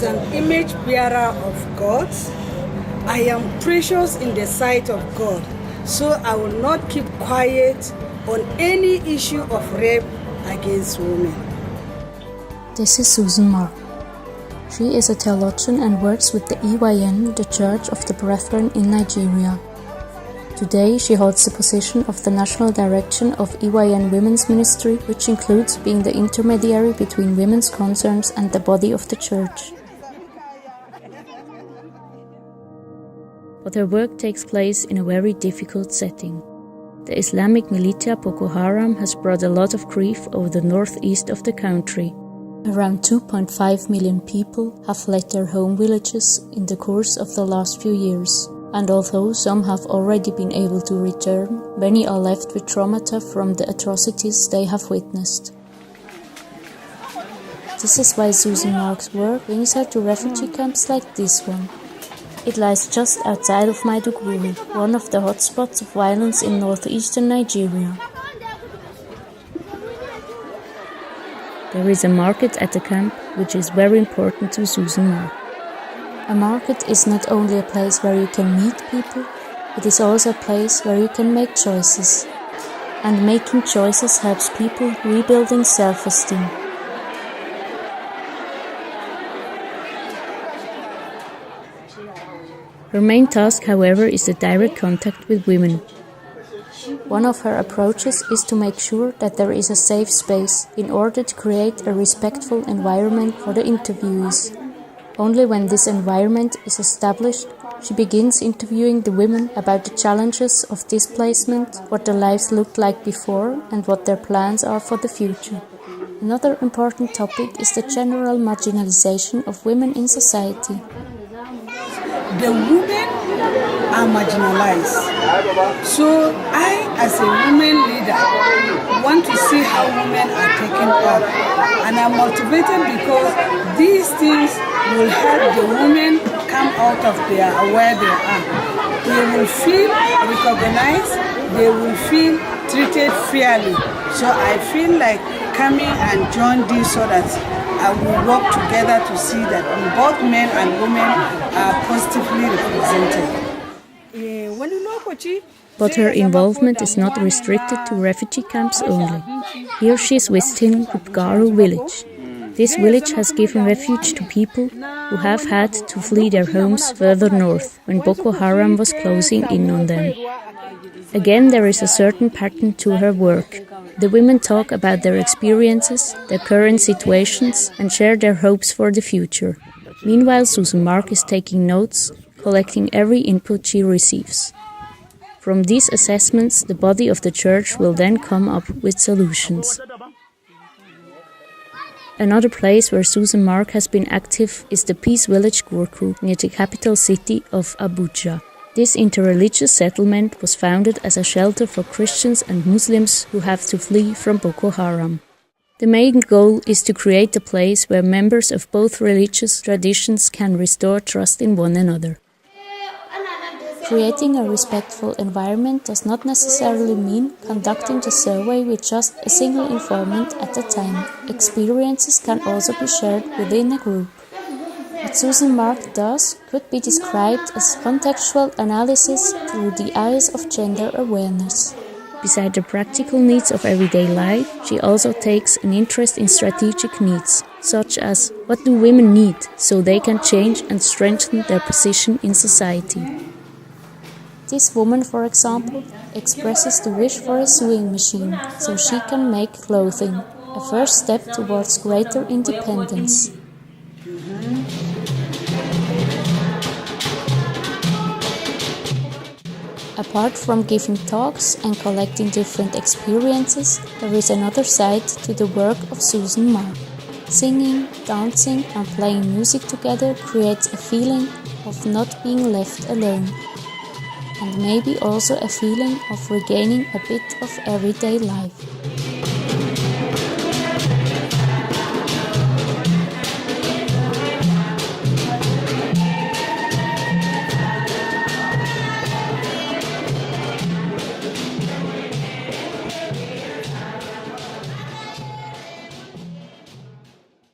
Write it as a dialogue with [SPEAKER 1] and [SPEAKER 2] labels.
[SPEAKER 1] as an image bearer of God, I am precious in the sight of God, so I will not keep quiet on any issue of rape against women.
[SPEAKER 2] This is Suzan Mark. She is a theologian and works with the EYN, the Church of the Brethren in Nigeria. Today she holds the position of the National Direction of EYN Women's Ministry, which includes being the intermediary between women's concerns and the body of the Church. But her work takes place in a very difficult setting. The Islamic militia Boko Haram has brought a lot of grief over the northeast of the country. Around 2.5 million people have fled their home villages in the course of the last few years. And although some have already been able to return, many are left with traumata from the atrocities they have witnessed. This is why Suzan Mark's work brings her to refugee camps like this one. It lies just outside of Maiduguri, one of the hotspots of violence in northeastern Nigeria. There is a market at the camp, which is very important to Suzan Mark. A market is not only a place where you can meet people, it is also a place where you can make choices. And making choices helps people rebuilding self-esteem. Her main task, however, is the direct contact with women. One of her approaches is to make sure that there is a safe space in order to create a respectful environment for the interviewees. Only when this environment is established, she begins interviewing the women about the challenges of displacement, what their lives looked like before, and what their plans are for the future. Another important topic is the general marginalization of women in society.
[SPEAKER 1] The women are marginalized. So I, as a women leader, want to see how women are taken up. And I'm motivated because these things will help the women come out of where they are. They will feel recognized, they will feel treated fairly. So I feel like coming and join this so that I will work together to see that both men and women are positively represented.
[SPEAKER 2] But her involvement is not restricted to refugee camps only. Here she is visiting Group village. This village has given refuge to people who have had to flee their homes further north when Boko Haram was closing in on them. Again, there is a certain pattern to her work. The women talk about their experiences, their current situations, and share their hopes for the future. Meanwhile, Suzan Mark is taking notes, collecting every input she receives. From these assessments, the body of the church will then come up with solutions. Another place where Suzan Mark has been active is the Peace Village Gurku near the capital city of Abuja. This interreligious settlement was founded as a shelter for Christians and Muslims who have to flee from Boko Haram. The main goal is to create a place where members of both religious traditions can restore trust in one another. Creating a respectful environment does not necessarily mean conducting the survey with just a single informant at a time. Experiences can also be shared within a group. What Suzan Mark does could be described as contextual analysis through the eyes of gender awareness. Beside the practical needs of everyday life, she also takes an interest in strategic needs, such as what do women need so they can change and strengthen their position in society. This woman, for example, expresses the wish for a sewing machine so she can make clothing, a first step towards greater independence. Apart from giving talks and collecting different experiences, there is another side to the work of Suzan Mark. Singing, dancing and playing music together creates a feeling of not being left alone. And maybe also a feeling of regaining a bit of everyday life.